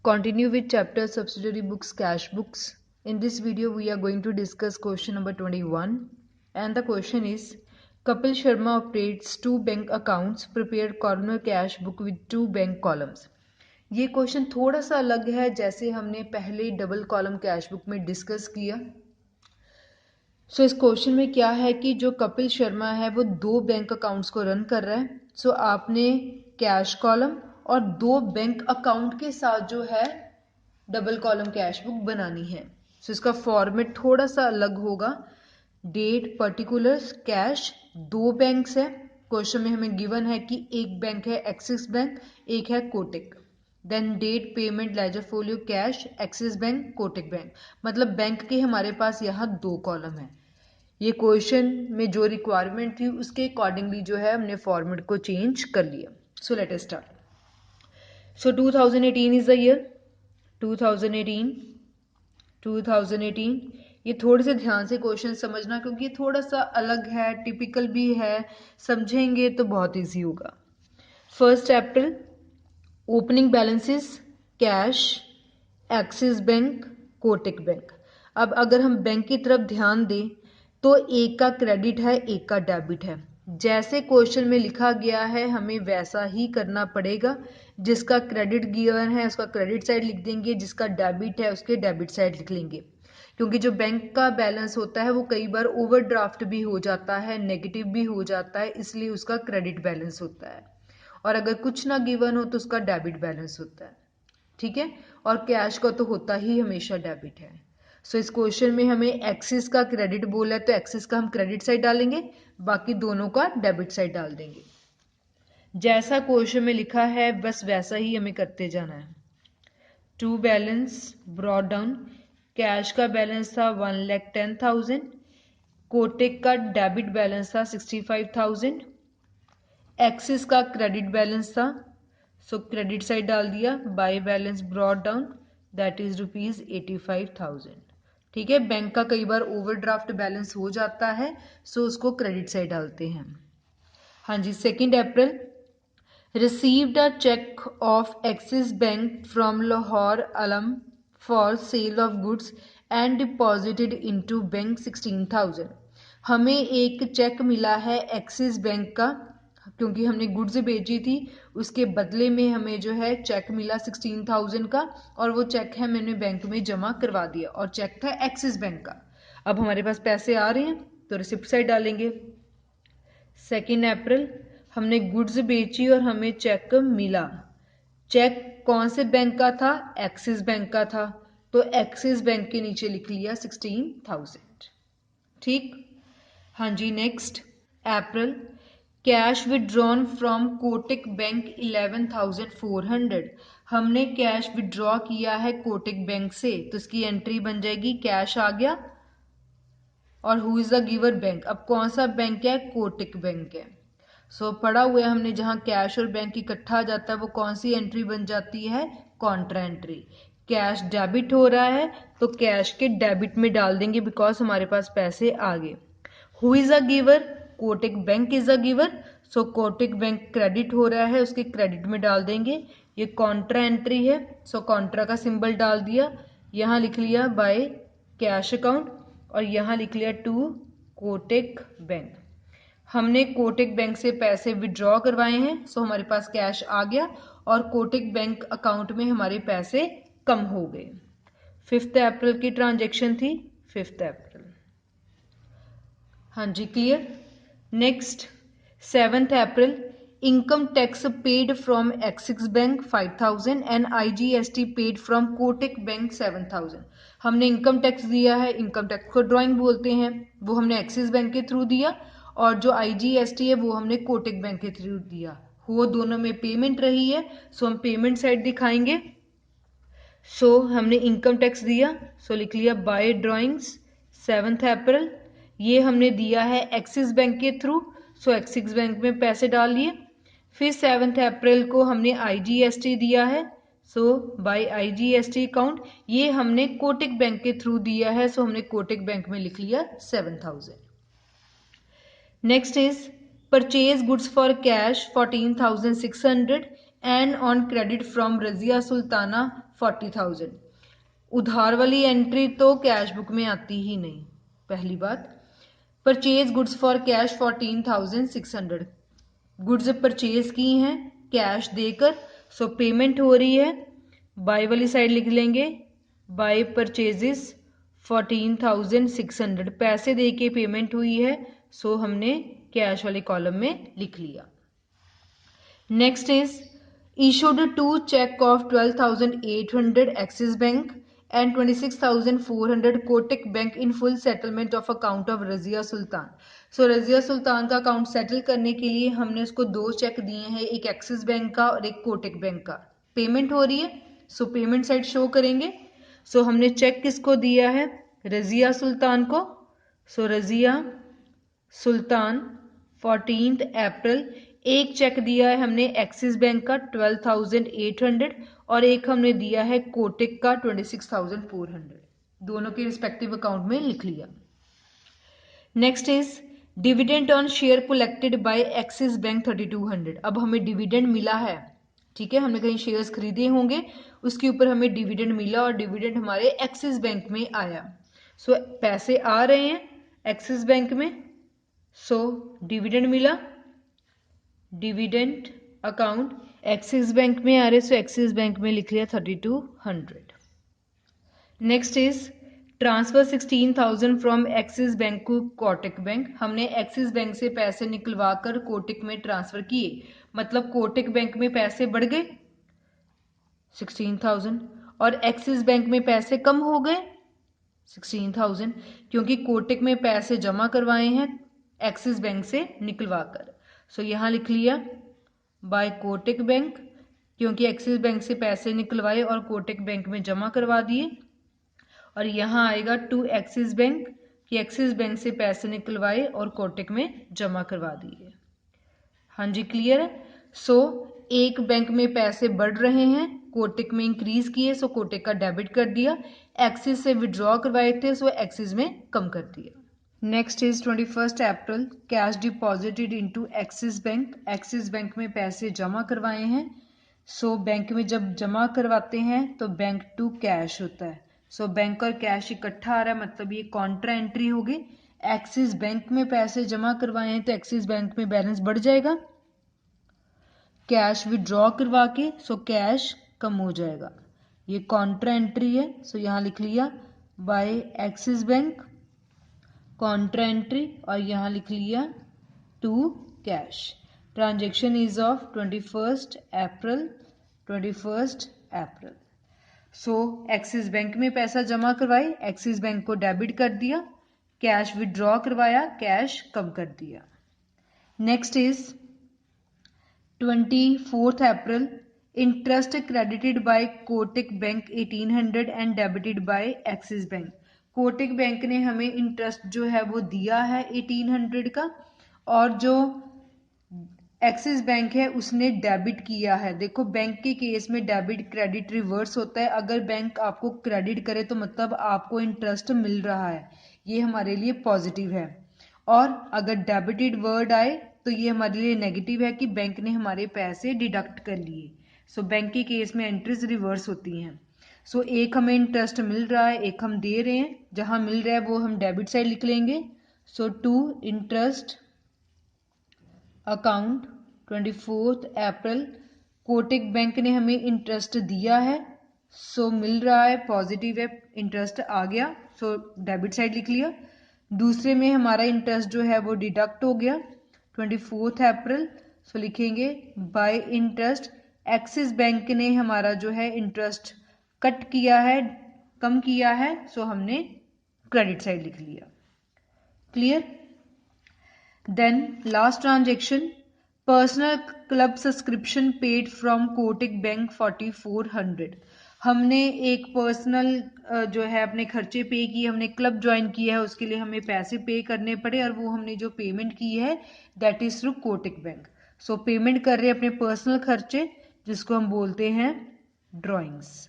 Continue with chapter subsidiary books, cash books. In this video, we are going to discuss question number 21. And the question is, Kapil Sharma operates two bank accounts, prepared corner cash book with two bank columns. ये question थोड़ा सा अलग है जैसे हमने पहले double column cash book में discuss किया। सो इस क्वेश्चन में क्या है कि जो कपिल शर्मा है वो दो बैंक अकाउंट्स को रन कर रहा है। सो आपने कैश कॉलम और दो बैंक अकाउंट के साथ जो है डबल कॉलम कैश बुक बनानी है। सो इसका फॉर्मेट थोड़ा सा अलग होगा। डेट, पर्टिकुलर्स, कैश, दो बैंक्स है। क्वेश्चन में हमें गिवन है कि एक बैंक है एक्सिस बैंक, एक है Kotak. Then date, payment, ledger folio, cash, Axis bank, Kotak bank, मतलब बैंक के हमारे पास यहाँ दो कॉलम है। ये क्वेश्चन में जो रिक्वायरमेंट थी उसके अकॉर्डिंगली जो है हमने फॉर्मेट को चेंज कर लिया। So let us start. So 2018 is the year. 2018 ये थोड़े से ध्यान से क्वेश्चन समझना क्योंकि ये थोड़ा सा अलग है, टिपिकल भी है, समझेंगे तो बहुत इजी होगा। 1 April, opening balances cash, Axis bank, Kotak bank. अब अगर हम बैंक की तरफ ध्यान दें तो एक का क्रेडिट है, एक का डेबिट है। जैसे क्वेश्चन में लिखा गया है हमें वैसा ही करना पड़ेगा। जिसका क्रेडिट गिवन है उसका क्रेडिट साइड लिख देंगे, जिसका डेबिट है उसके डेबिट साइड लिख लेंगे। क्योंकि जो बैंक का बैलेंस होता है वो कई बार ओवरड्राफ्ट भी हो जाता है, नेगेटिव भी हो जाता है, इसलिए उसका क्रेडिट बैलेंस होता है। और अगर कुछ ना गिवन हो तो उसका डेबिट बैलेंस होता है। ठीक है, और कैश का तो होता ही हमेशा डेबिट है। सो इस क्वेश्चन में हमें एक्सिस का क्रेडिट बोला है तो एक्सिस का हम क्रेडिट साइड डालेंगे, बाकी दोनों का डेबिट साइड डाल देंगे। जैसा क्वेश्चन में लिखा है बस वैसा ही हमें करते जाना है। To balance brought down, cash का बैलेंस था 1,10,000, कोटक का डेबिट बैलेंस था 65,000, एक्सिस का क्रेडिट बैलेंस था, सो क्रेडिट साइड डाल दिया, by balance brought down that is ₹85,000। ठीक है, बैंक का कई बार ओवरड्राफ्ट बैलेंस हो जाता है, सो उसको क्रेडिट साइड डालते हैं। हाँ जी, 2 अप्रैल, received a check of Axis Bank from Lahore Alam for sale of goods and deposited into bank 16,000। हमें एक चेक मिला है एक्सिस बैंक का, क्योंकि हमने गुड्स बेची थी, उसके बदले में हमें जो है चेक मिला 16,000 का, और वो चेक है मैंने बैंक में जमा करवा दिया, और चेक था एक्सिस बैंक का। अब हमारे पास पैसे आ रहे हैं तो रिसिप्ट साइड डालेंगे। 2 अप्रैल, हमने गुड्स बेची और हमें चेक मिला। चेक कौन से बैंक का था? एक्सिस बैंक का था, तो एक्सिस बैंक के नीचे लिख लिया 16,000। ठीक, हाँ जी। Next April, cash withdrawn from Kotak bank 11,400। हमने कैश विड्रॉ किया है कोटक बैंक से, तो इसकी एंट्री बन जाएगी कैश आ गया, और who is the giver bank. अब कौन सा बैंक है? कोटक बैंक है। सो पढ़ा हुआ है हमने, जहां कैश और बैंक इकट्ठा आ जाता है वो कौन सी एंट्री बन जाती है? Contra entry. कैश डेबिट हो रहा है तो कैश के डेबिट में डाल देंगे बिकॉज हमारे पास पैसे आ गए। Who is a giver? Kotak bank is a giver, so Kotak bank credit हो रहा है, उसके क्रेडिट में डाल देंगे। ये कॉन्ट्रा एंट्री है, सो कॉन्ट्रा का सिंबल डाल दिया, यहाँ लिख लिया बाय कैश अकाउंट, और यहाँ लिख लिया टू कोटक बैंक। हमने कोटक बैंक से पैसे विड्रॉ करवाए हैं, सो हमारे पास कैश आ गया और कोटक बैंक अकाउंट में हमारे पैसे कम हो गए। 5 अप्रैल की ट्रांजैक्शन थी, 5 अप्रैल। हाँ जी, clear. Next 7 April, income tax paid from Axis bank 5,000 and IGST paid from Kotak bank 7,000। हमने इनकम टैक्स दिया है, इनकम टैक्स को ड्राइंग बोलते हैं, वो हमने एक्सिस बैंक के थ्रू दिया, और जो IGST है वो हमने कोटक बैंक के थ्रू दिया। वो दोनों में पेमेंट रही है, सो हम पेमेंट साइड दिखाएंगे। सो हमने इनकम टैक्स दिया, सो लिख लिया बाय ड्राइंग्स 7 अप्रैल। ये हमने दिया है एक्सिस बैंक के थ्रू, सो एक्सिस बैंक में पैसे डाल लिए। फिर 7 अप्रैल को हमने IGST दिया है, सो बाय IGST अकाउंट। ये हमने कोटक बैंक के थ्रू दिया है, सो हमने कोटक बैंक में लिख लिया 7,000। Next is purchase goods for cash 14,600 and on credit from Razia Sultana 40,000। उधार वाली एंट्री तो कैश बुक में आती ही नहीं, पहली बात। Purchase goods for cash 14,600, goods purchase की हैं कैश देकर, सो पेमेंट हो रही है। बाय वाली साइड लिख लेंगे, बाय परचेजेस 14,600, पैसे दे के पेमेंट हुई है, सो हमने कैश वाले कॉलम में लिख लिया। Next is issued 2 check of 12,800 Axis Bank and 26,400 Kotak Bank in full settlement of account of Razia Sultan। सो रजिया सुल्तान का अकाउंट सेटल करने के लिए हमने उसको 2 चेक दिए हैं, एक एक्सिस बैंक का और एक कोटक बैंक का। पेमेंट हो रही है, सो पेमेंट साइड शो करेंगे। सो हमने चेक किसको दिया है, रजिया सुल्तान को। सो रजिया सुल्तान 14 अप्रैल। एक चेक दिया है हमने एक्सिस बैंक का 12,800 और एक हमने दिया है कोटक का 26,400, दोनों के रिस्पेक्टिव अकाउंट में लिख लिया। Next is dividend on share collected by Axis bank 3,200। अब हमें डिविडेंड मिला है, ठीक है, हमने कहीं शेयर्स खरीदे होंगे, उसके ऊपर हमें डिविडेंड मिला और डिविडेंड हमारे एक्सिस बैंक में आया। सो पैसे आ रहे हैं एक्सिस बैंक में, सो डिविडेंड मिला, डिविडेंड अकाउंट एक्सिस बैंक में आ रहे, सो एक्सिस बैंक में लिख लिया 3,200। Next is transfer 16,000 from Axis bank to Kotak bank. हमने एक्सिस बैंक से पैसे निकलवा कर कोटक में ट्रांसफर किए, मतलब कोटक बैंक में पैसे बढ़ गए 16,000 और एक्सिस बैंक में पैसे कम हो गए 16,000, क्योंकि कोटक में पैसे जमा करवाए हैं एक्सिस बैंक से निकलवा कर। सो यहाँ लिख लिया बाय कोटक बैंक, क्योंकि एक्सिस बैंक से पैसे निकलवाए और कोटक बैंक में जमा करवा दिए। और यहाँ आएगा टू एक्सिस बैंक, कि एक्सिस बैंक से पैसे निकलवाए और कोटक में जमा करवा दिए। हाँ जी, क्लियर है। सो एक बैंक में पैसे बढ़ रहे हैं, कोटक में इंक्रीज किए, सो कोटक का डेबिट कर दिया। एक्सिस से विड्रॉ करवाए थे, सो एक्सिस में कम कर दिया। Next is 21 April, cash deposited into axis bank. Axis bank में पैसे जमा करवाए हैं, सो बैंक में जब जमा करवाते हैं तो बैंक टू कैश होता है। सो बैंक और कैश इकट्ठा आ रहा है, मतलब ये कॉन्ट्रा एंट्री होगी। एक्सिस बैंक में पैसे जमा करवाए हैं तो एक्सिस बैंक में बैलेंस बढ़ जाएगा, कैश विड्रॉ करवा के, सो कैश कम हो जाएगा, ये कॉन्ट्रा एंट्री है। सो यहाँ लिख लिया by Axis bank contra entry और यहाँ लिख लिया to cash. Transaction is of 21 April 21 April. So Axis bank में पैसा जमा करवाए, एक्सिस बैंक को डेबिट कर दिया, कैश विड्रॉ करवाया, कैश कम कर दिया। Next is 24 April, interest credited bye Kotak bank 1,800 and debited bye Axis bank. Kotak bank ने हमें इंटरेस्ट जो है वो दिया है 1,800 का, और जो एक्सिस बैंक है उसने डेबिट किया है। देखो बैंक के केस में डेबिट क्रेडिट रिवर्स होता है। अगर बैंक आपको क्रेडिट करे तो मतलब आपको इंटरेस्ट मिल रहा है, ये हमारे लिए पॉजिटिव है। और अगर डेबिटेड वर्ड आए तो ये हमारे लिए नेगेटिव है कि बैंक ने हमारे पैसे डिडक्ट कर लिए। सो बैंक के केस में एंट्रीज रिवर्स होती हैं। सो एक हमें इंटरेस्ट मिल रहा है, एक हम दे रहे हैं, जहां मिल रहा है वो हम डेबिट साइड लिख लेंगे। So to interest account 24 April, Kotak bank ने हमें इंटरेस्ट दिया है, सो मिल रहा है, पॉजिटिव है, इंटरेस्ट आ गया, सो डेबिट साइड लिख लिया। दूसरे में हमारा इंटरेस्ट जो है वो डिडक्ट हो गया 24 अप्रैल, सो लिखेंगे बाय इंटरेस्ट। एक्सिस बैंक ने हमारा जो है इंटरेस्ट कट किया है, कम किया है, सो हमने क्रेडिट साइड लिख लिया। Clear. Then last transaction, personal club subscription paid from Kotak bank 4,400। हमने एक पर्सनल जो है अपने खर्चे पे किए, हमने क्लब ज्वाइन किया है, उसके लिए हमें पैसे पे करने पड़े और वो हमने जो पेमेंट की है that is through Kotak bank. So payment कर रहे हैं अपने पर्सनल खर्चे, जिसको हम बोलते हैं ड्रॉइंग्स,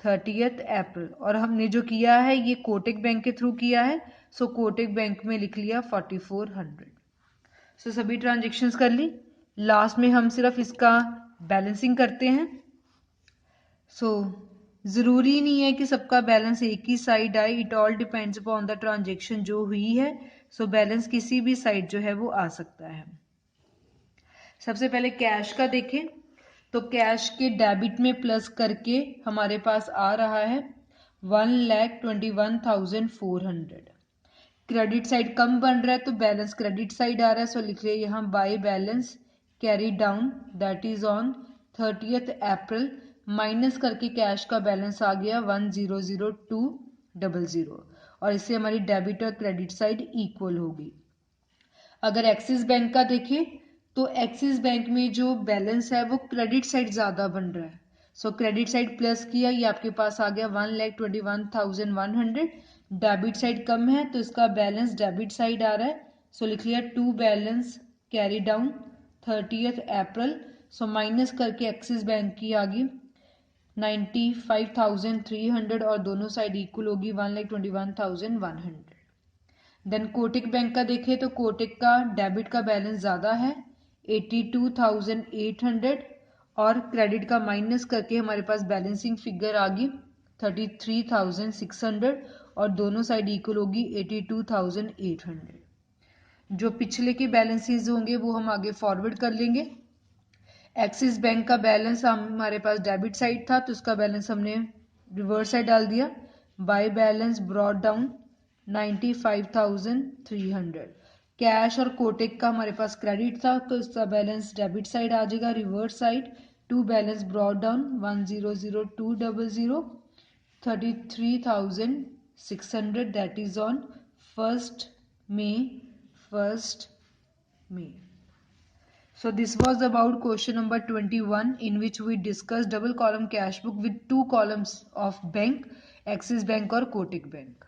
30 अप्रैल। और हमने जो किया है ये कोटक बैंक के थ्रू किया है, सो कोटक बैंक में लिख लिया 4,400। सो सभी ट्रांजेक्शन्स कर ली। लास्ट में हम सिर्फ इसका बैलेंसिंग करते हैं। सो ज़रूरी नहीं है कि सबका बैलेंस एक ही साइड आए, it all depends upon the transaction जो हुई है। सो बैलेंस किसी भी साइड जो है वो आ सकता है। सबसे पहले कैश का देखें तो कैश के डेबिट में प्लस करके हमारे पास आ रहा है 1,21,400। क्रेडिट साइड कम बन रहा है तो बैलेंस क्रेडिट साइड आ रहा है। सो लिख रहे यहाँ by balance carry down that is on 30th April, minus करके कैश का बैलेंस आ गया 1,002,000 और इससे हमारी डेबिट और क्रेडिट साइड इक्वल होगी। अगर एक्सिस बैंक का देखें तो एक्सिस बैंक में जो बैलेंस है वो क्रेडिट साइड ज़्यादा बन रहा है। सो क्रेडिट साइड प्लस किया, ये आपके पास आ गया 1,21,100। डेबिट साइड कम है तो इसका बैलेंस डेबिट साइड आ रहा है। सो लिख लिया to balance carry down 30th April. So minus करके एक्सिस बैंक की आ गई 95,300 और दोनों साइड इक्वल होगी 1,21,100। देन कोटक बैंक का देखें तो कोटक का डेबिट का बैलेंस ज़्यादा है 82,800 और क्रेडिट का माइनस करके हमारे पास बैलेंसिंग फिगर आ गई 33,600 और दोनों साइड इक्वल होगी 82,800। जो पिछले के बैलेंसेस होंगे वो हम आगे फॉरवर्ड कर लेंगे। एक्सिस बैंक का बैलेंस हमारे पास डेबिट साइड था तो उसका बैलेंस हमने रिवर्स साइड डाल दिया, by balance brought down 95,300। Cash और कोटक का हमारे पास क्रेडिट था तो इसका बैलेंस डेबिट साइड आ जाएगा reverse side, to balance brought down 1,002,000 33,600 that is on 1st May. So this was about question number 21 in which we discussed double column cash book with two columns of bank, Axis Bank और Kotak Bank.